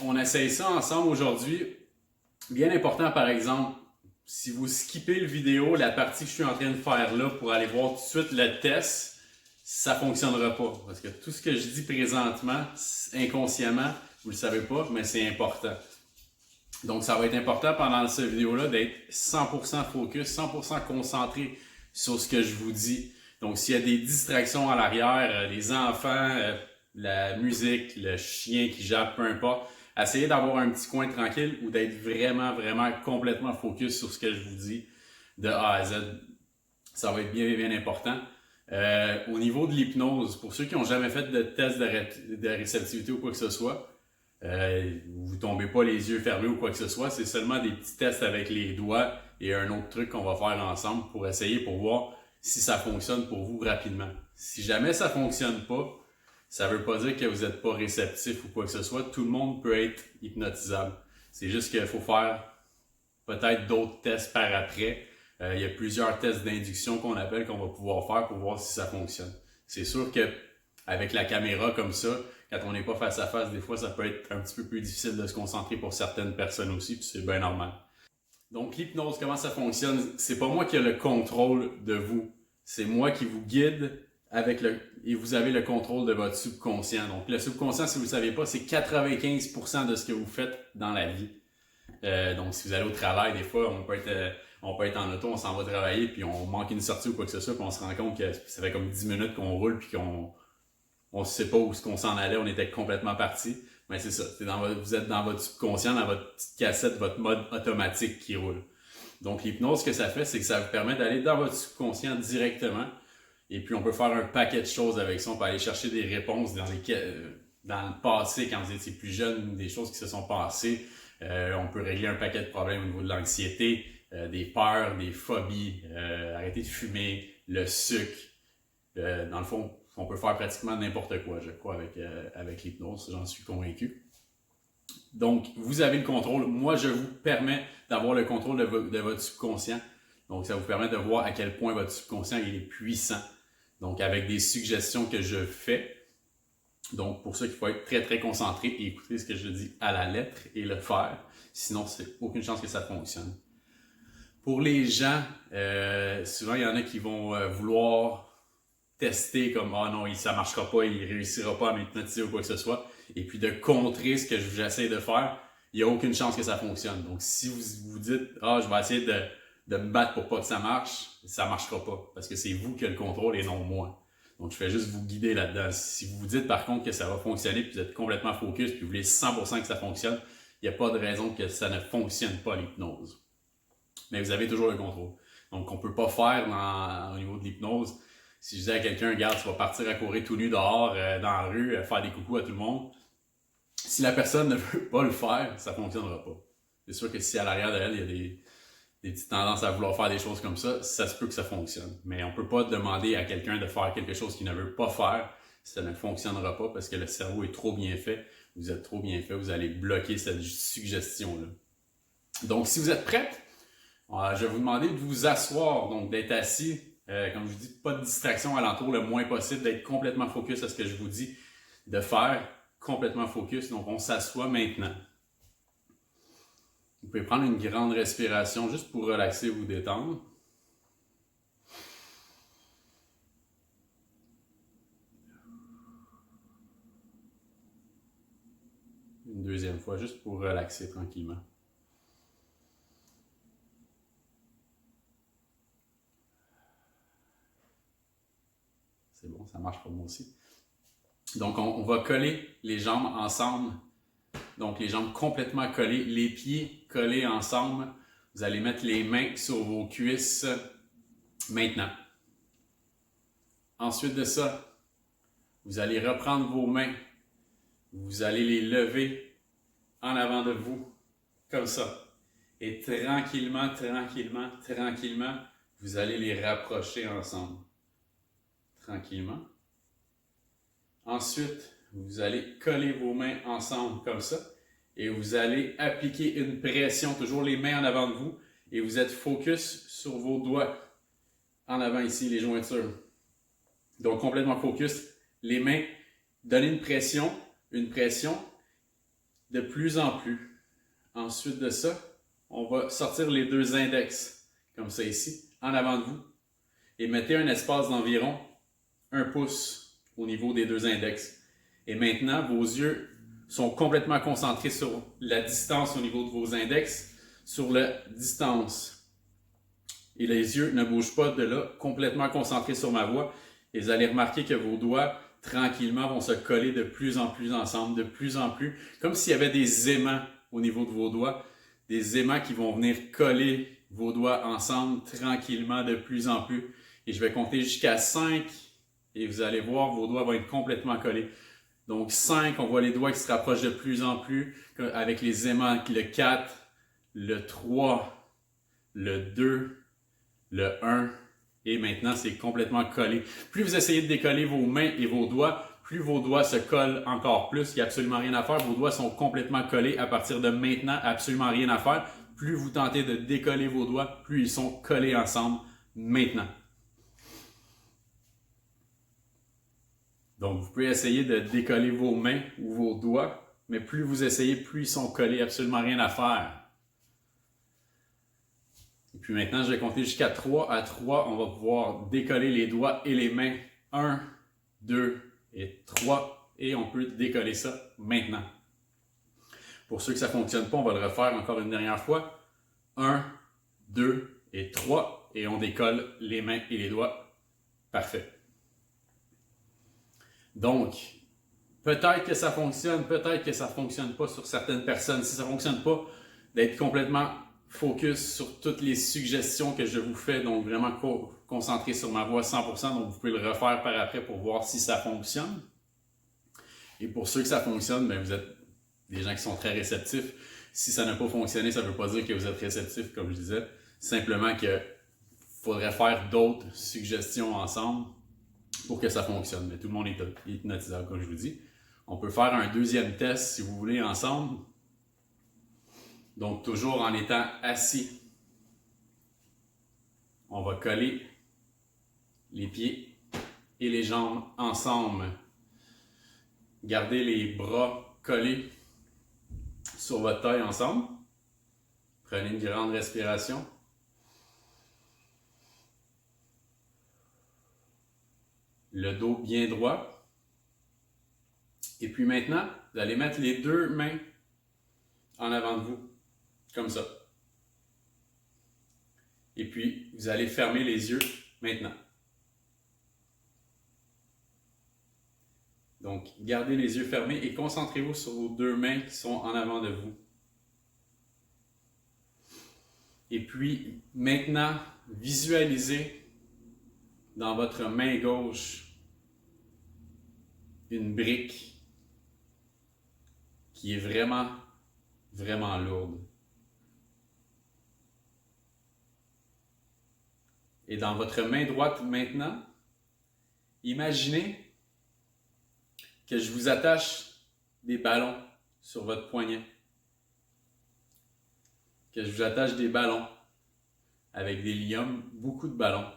on essaye ça ensemble aujourd'hui. Bien important, par exemple, si vous skippez le vidéo, la partie que je suis en train de faire là pour aller voir tout de suite le test, ça ne fonctionnera pas. Parce que tout ce que je dis présentement, inconsciemment, vous ne le savez pas, mais c'est important. Donc, ça va être important pendant cette vidéo-là d'être 100% focus, 100% concentré sur ce que je vous dis. Donc, s'il y a des distractions à l'arrière, les enfants, la musique, le chien qui jappe, peu importe, essayez d'avoir un petit coin tranquille ou d'être vraiment, vraiment complètement focus sur ce que je vous dis de A à Z. Ça va être bien, bien important. Au niveau de l'hypnose, pour ceux qui n'ont jamais fait de test de réceptivité ou quoi que ce soit, vous tombez pas les yeux fermés ou quoi que ce soit, c'est seulement des petits tests avec les doigts et un autre truc qu'on va faire ensemble pour essayer pour voir si ça fonctionne pour vous rapidement. Si jamais ça fonctionne pas, ça veut pas dire que vous n'êtes pas réceptif ou quoi que ce soit. Tout le monde peut être hypnotisable. C'est juste qu'il faut faire peut-être d'autres tests par après. Il y a plusieurs tests d'induction qu'on appelle qu'on va pouvoir faire pour voir si ça fonctionne. C'est sûr que avec la caméra comme ça, quand on n'est pas face à face, des fois ça peut être un petit peu plus difficile de se concentrer pour certaines personnes aussi, puis c'est bien normal. Donc l'hypnose, comment ça fonctionne? C'est pas moi qui ai le contrôle de vous. C'est moi qui vous guide et vous avez le contrôle de votre subconscient. Donc le subconscient, si vous ne le savez pas, c'est 95% de ce que vous faites dans la vie. Donc si vous allez au travail, des fois, on peut être en auto, on s'en va travailler, puis on manque une sortie ou quoi que ce soit, puis on se rend compte que ça fait comme 10 minutes qu'on roule, puis qu'on ne sait pas où est-ce qu'on s'en allait, on était complètement parti. Mais c'est ça, vous êtes dans votre subconscient, dans votre petite cassette, votre mode automatique qui roule. Donc l'hypnose, ce que ça fait, c'est que ça vous permet d'aller dans votre subconscient directement. Et puis on peut faire un paquet de choses avec ça. On peut aller chercher des réponses dans le passé, quand vous étiez plus jeune, des choses qui se sont passées. On peut régler un paquet de problèmes au niveau de l'anxiété, des peurs, des phobies, arrêter de fumer, le sucre. Dans le fond, on peut faire pratiquement n'importe quoi, je crois, avec l'hypnose, j'en suis convaincu. Donc, vous avez le contrôle. Moi, je vous permets d'avoir le contrôle de votre subconscient. Donc, ça vous permet de voir à quel point votre subconscient il est puissant. Donc, avec des suggestions que je fais. Donc, pour ça qu'il faut être très, très concentré et écouter ce que je dis à la lettre et le faire. Sinon, c'est aucune chance que ça fonctionne. Pour les gens, souvent, il y en a qui vont vouloir tester comme « Ah non, ça ne marchera pas, il ne réussira pas à m'hypnotiser ou quoi que ce soit ». Et puis de contrer ce que j'essaie de faire, il n'y a aucune chance que ça fonctionne. Donc, si vous vous dites « Ah, je vais essayer de me battre pour pas que ça marche », ça ne marchera pas. Parce que c'est vous qui avez le contrôle et non moi. Donc, je fais juste vous guider là-dedans. Si vous vous dites par contre que ça va fonctionner, puis vous êtes complètement focus, puis vous voulez 100% que ça fonctionne, il n'y a pas de raison que ça ne fonctionne pas l'hypnose. Mais vous avez toujours le contrôle. Donc, on ne peut pas faire au niveau de l'hypnose. Si je dis à quelqu'un, regarde, tu vas partir à courir tout nu dehors, dans la rue, faire des coucous à tout le monde. Si la personne ne veut pas le faire, ça ne fonctionnera pas. C'est sûr que si à l'arrière d'elle, il y a des petites tendances à vouloir faire des choses comme ça se peut que ça fonctionne. Mais on ne peut pas demander à quelqu'un de faire quelque chose qu'il ne veut pas faire. Ça ne fonctionnera pas parce que le cerveau est trop bien fait. Vous êtes trop bien fait, vous allez bloquer cette suggestion-là. Donc, si vous êtes prête, je vais vous demander de vous asseoir, donc d'être assis. Comme je vous dis, pas de distraction alentour le moins possible, d'être complètement focus à ce que je vous dis, de faire complètement focus. Donc, on s'assoit maintenant. Vous pouvez prendre une grande respiration juste pour relaxer, vous détendre. Une deuxième fois, juste pour relaxer tranquillement. C'est bon, ça marche pour moi aussi. Donc, on va coller les jambes ensemble. Donc, les jambes complètement collées, les pieds collés ensemble. Vous allez mettre les mains sur vos cuisses maintenant. Ensuite de ça, vous allez reprendre vos mains. Vous allez les lever en avant de vous, comme ça. Et tranquillement, tranquillement, tranquillement, vous allez les rapprocher ensemble. Tranquillement. Ensuite, vous allez coller vos mains ensemble comme ça et vous allez appliquer une pression, toujours les mains en avant de vous et vous êtes focus sur vos doigts en avant ici, les jointures. Donc complètement focus, les mains, donnez une pression de plus en plus. Ensuite de ça, on va sortir les deux index, comme ça ici, en avant de vous. Et mettez un espace d'environ 1 pouce au niveau des deux index. Et maintenant, vos yeux sont complètement concentrés sur la distance au niveau de vos index, sur la distance. Et les yeux ne bougent pas de là, complètement concentrés sur ma voix. Et vous allez remarquer que vos doigts, tranquillement, vont se coller de plus en plus ensemble, de plus en plus, comme s'il y avait des aimants au niveau de vos doigts, des aimants qui vont venir coller vos doigts ensemble tranquillement de plus en plus. Et je vais compter jusqu'à 5 et vous allez voir, vos doigts vont être complètement collés. Donc 5, on voit les doigts qui se rapprochent de plus en plus avec les aimants. Le 4, le 3, le 2, le 1 et maintenant c'est complètement collé. Plus vous essayez de décoller vos mains et vos doigts, plus vos doigts se collent encore plus. Il n'y a absolument rien à faire. Vos doigts sont complètement collés. À partir de maintenant, absolument rien à faire. Plus vous tentez de décoller vos doigts, plus ils sont collés ensemble maintenant. Donc, vous pouvez essayer de décoller vos mains ou vos doigts, mais plus vous essayez, plus ils sont collés, absolument rien à faire. Et puis maintenant, je vais compter jusqu'à 3. À 3, on va pouvoir décoller les doigts et les mains. 1, 2 et 3. Et on peut décoller ça maintenant. Pour ceux que ça ne fonctionne pas, on va le refaire encore une dernière fois. 1, 2 et 3. Et on décolle les mains et les doigts. Parfait. Donc, peut-être que ça fonctionne, peut-être que ça ne fonctionne pas sur certaines personnes. Si ça ne fonctionne pas, d'être complètement focus sur toutes les suggestions que je vous fais, donc vraiment concentré sur ma voix 100%, donc vous pouvez le refaire par après pour voir si ça fonctionne. Et pour ceux que ça fonctionne, bien, vous êtes des gens qui sont très réceptifs. Si ça n'a pas fonctionné, ça ne veut pas dire que vous êtes réceptif, comme je disais. Simplement qu'il faudrait faire d'autres suggestions ensemble pour que ça fonctionne. Mais tout le monde est hypnotisable, comme je vous dis. On peut faire un deuxième test, si vous voulez, ensemble. Donc, toujours en étant assis. On va coller les pieds et les jambes ensemble. Gardez les bras collés sur votre taille ensemble. Prenez une grande respiration. Le dos bien droit. Et puis maintenant, vous allez mettre les deux mains en avant de vous, comme ça. Et puis, vous allez fermer les yeux maintenant. Donc, gardez les yeux fermés et concentrez-vous sur vos deux mains qui sont en avant de vous. Et puis, maintenant, visualisez dans votre main gauche une brique qui est vraiment, vraiment lourde. Et dans votre main droite maintenant, imaginez que je vous attache des ballons sur votre poignet. Que je vous attache des ballons avec des liums, beaucoup de ballons.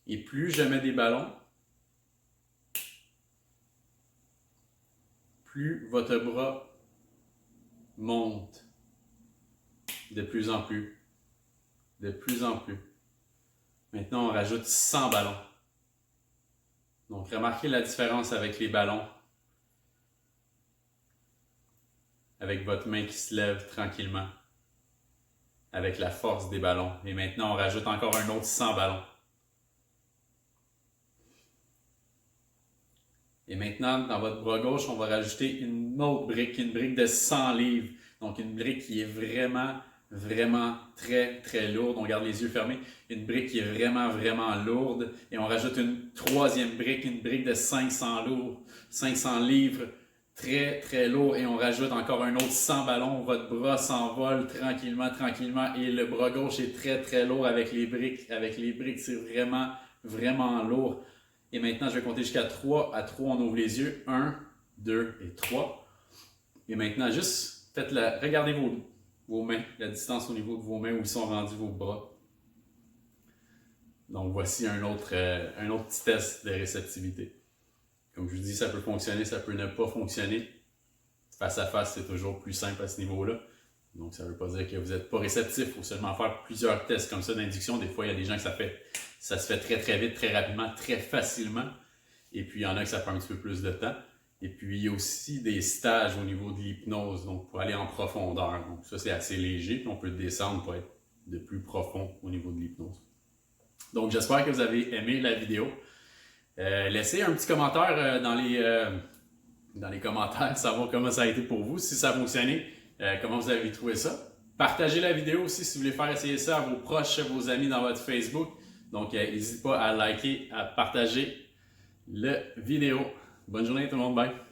Et plus je mets des ballons, plus votre bras monte de plus en plus, de plus en plus. Maintenant, on rajoute 100 ballons. Donc, remarquez la différence avec les ballons, avec votre main qui se lève tranquillement, avec la force des ballons. Et maintenant, on rajoute encore un autre 100 ballons. Et maintenant, dans votre bras gauche, on va rajouter une autre brique, une brique de 100 livres. Donc, une brique qui est vraiment, vraiment très, très lourde. On garde les yeux fermés. Une brique qui est vraiment, vraiment lourde. Et on rajoute une troisième brique, une brique de 500 livres. Très, très lourd. Et on rajoute encore un autre 100 ballons. Votre bras s'envole tranquillement, tranquillement. Et le bras gauche est très, très lourd avec les briques. Avec les briques, c'est vraiment, vraiment lourd. Et maintenant, je vais compter jusqu'à 3. À 3, on ouvre les yeux. 1, 2 et 3. Et maintenant, juste regardez vos mains, la distance au niveau de vos mains où ils sont rendus vos bras. Donc, voici un autre petit test de réceptivité. Comme je vous dis, ça peut fonctionner, ça peut ne pas fonctionner. face à face, c'est toujours plus simple à ce niveau-là. Donc, ça ne veut pas dire que vous n'êtes pas réceptif. Il faut seulement faire plusieurs tests comme ça d'induction. Des fois, il y a des gens que ça se fait très, très vite, très rapidement, très facilement. Et puis, il y en a que ça prend un petit peu plus de temps. Et puis, il y a aussi des stages au niveau de l'hypnose, donc pour aller en profondeur. Donc, ça, c'est assez léger. Puis, on peut descendre pour être de plus profond au niveau de l'hypnose. Donc, j'espère que vous avez aimé la vidéo. Laissez un petit commentaire dans les commentaires, savoir comment ça a été pour vous, si ça a fonctionné, comment vous avez trouvé ça. Partagez la vidéo aussi si vous voulez faire essayer ça à vos proches, vos amis dans votre Facebook. Donc, n'hésitez pas à liker, à partager la vidéo. Bonne journée tout le monde, bye!